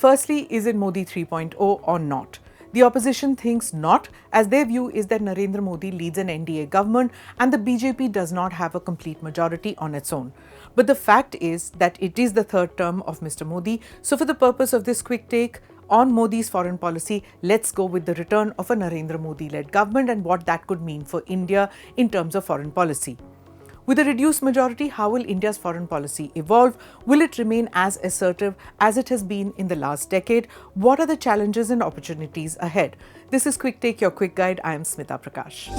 Firstly, is it Modi 3.0 or not? The opposition thinks not, as their view is that Narendra Modi leads an NDA government and the BJP does not have a complete majority on its own. But the fact is that it is the third term of Mr. Modi. So for the purpose of this quick take on Modi's foreign policy, let's go with the return of a Narendra Modi-led government and what that could mean for India in terms of foreign policy. With a reduced majority, how will India's foreign policy evolve? Will it remain as assertive as it has been in the last decade? What are the challenges and opportunities ahead? This is Quick Take, your quick guide. I am Smita Prakash.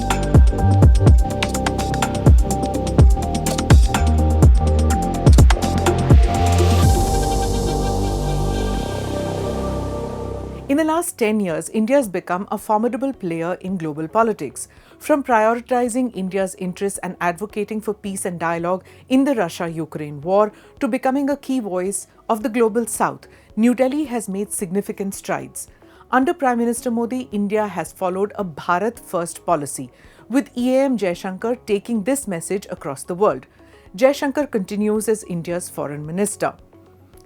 In the last 10 years, India has become a formidable player in global politics. From prioritizing India's interests and advocating for peace and dialogue in the Russia-Ukraine war to becoming a key voice of the global south, New Delhi has made significant strides. Under Prime Minister Modi, India has followed a Bharat First policy, with EAM Jaishankar taking this message across the world. Jaishankar continues as India's foreign minister.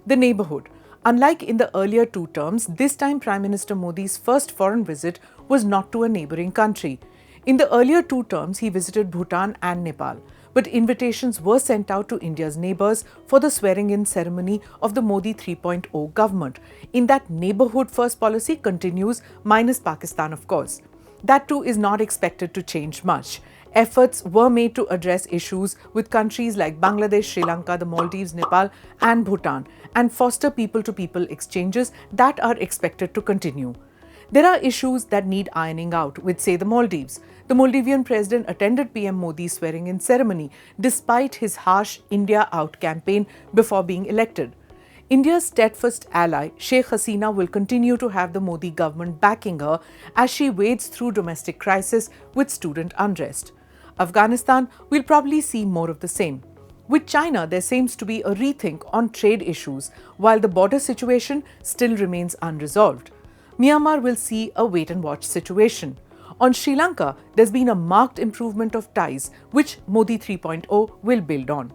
The neighbourhood. Unlike in the earlier two terms, this time Prime Minister Modi's first foreign visit was not to a neighbouring country. In the earlier two terms, he visited Bhutan and Nepal, but invitations were sent out to India's neighbours for the swearing-in ceremony of the Modi 3.0 government. In that neighbourhood first policy continues, minus Pakistan of course. That too is not expected to change much. Efforts were made to address issues with countries like Bangladesh, Sri Lanka, the Maldives, Nepal and Bhutan and foster people-to-people exchanges that are expected to continue. There are issues that need ironing out with, say, the Maldives. The Maldivian president attended PM Modi's swearing-in ceremony despite his harsh India Out campaign before being elected. India's steadfast ally, Sheikh Hasina, will continue to have the Modi government backing her as she wades through domestic crisis with student unrest. Afghanistan will probably see more of the same. With China, there seems to be a rethink on trade issues, while the border situation still remains unresolved. Myanmar will see a wait-and-watch situation. On Sri Lanka, there's been a marked improvement of ties, which Modi 3.0 will build on.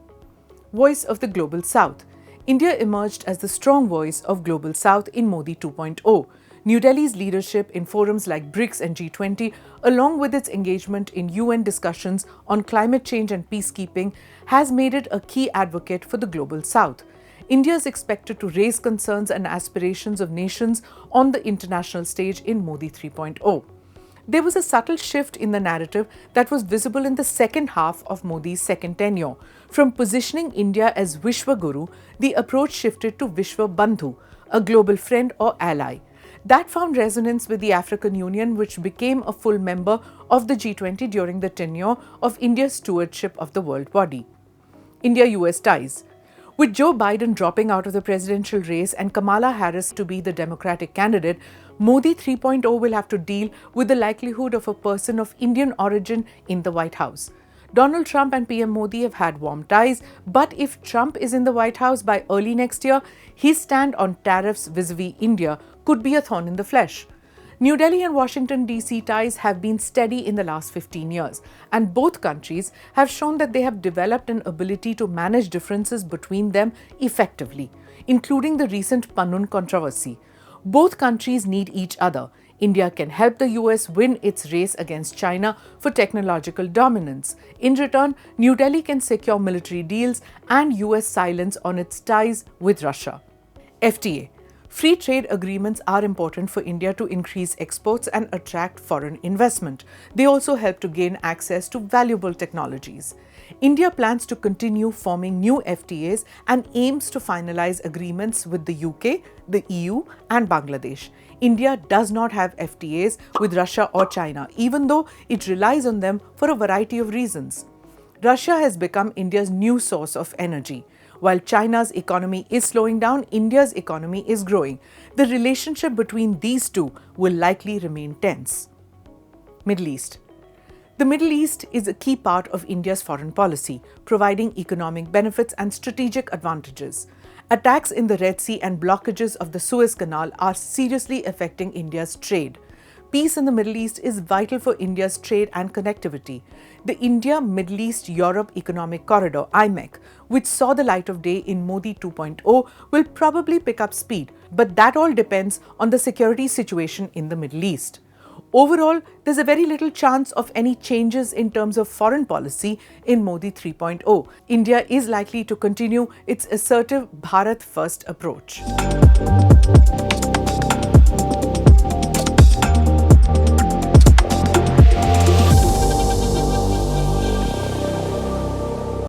Voice of the Global South. India emerged as the strong voice of Global South in Modi 2.0. New Delhi's leadership in forums like BRICS and G20, along with its engagement in UN discussions on climate change and peacekeeping, has made it a key advocate for the Global South. India is expected to raise concerns and aspirations of nations on the international stage in Modi 3.0. There was a subtle shift in the narrative that was visible in the second half of Modi's second tenure. From positioning India as Vishwa Guru, the approach shifted to Vishwa Bandhu, a global friend or ally. That found resonance with the African Union, which became a full member of the G20 during the tenure of India's stewardship of the world body. India-US ties. With Joe Biden dropping out of the presidential race and Kamala Harris to be the Democratic candidate, Modi 3.0 will have to deal with the likelihood of a person of Indian origin in the White House. Donald Trump and PM Modi have had warm ties, but if Trump is in the White House by early next year, his stand on tariffs vis-a-vis India could be a thorn in the flesh. New Delhi and Washington DC ties have been steady in the last 15 years, and both countries have shown that they have developed an ability to manage differences between them effectively, including the recent Pannun controversy. Both countries need each other. India can help the US win its race against China for technological dominance. In return, New Delhi can secure military deals and US silence on its ties with Russia. FTA. Free trade agreements are important for India to increase exports and attract foreign investment. They also help to gain access to valuable technologies. India plans to continue forming new FTAs and aims to finalize agreements with the UK, the EU and Bangladesh. India does not have FTAs with Russia or China, even though it relies on them for a variety of reasons. Russia has become India's new source of energy. While China's economy is slowing down, India's economy is growing. The relationship between these two will likely remain tense. Middle East. The Middle East is a key part of India's foreign policy, providing economic benefits and strategic advantages. Attacks in the Red Sea and blockages of the Suez Canal are seriously affecting India's trade. peace in the Middle East is vital for India's trade and connectivity. The India-Middle East-Europe Economic Corridor, IMEC, which saw the light of day in Modi 2.0, will probably pick up speed, but that all depends on the security situation in the Middle East. Overall, there's a very little chance of any changes in terms of foreign policy in Modi 3.0. India is likely to continue its assertive Bharat First approach.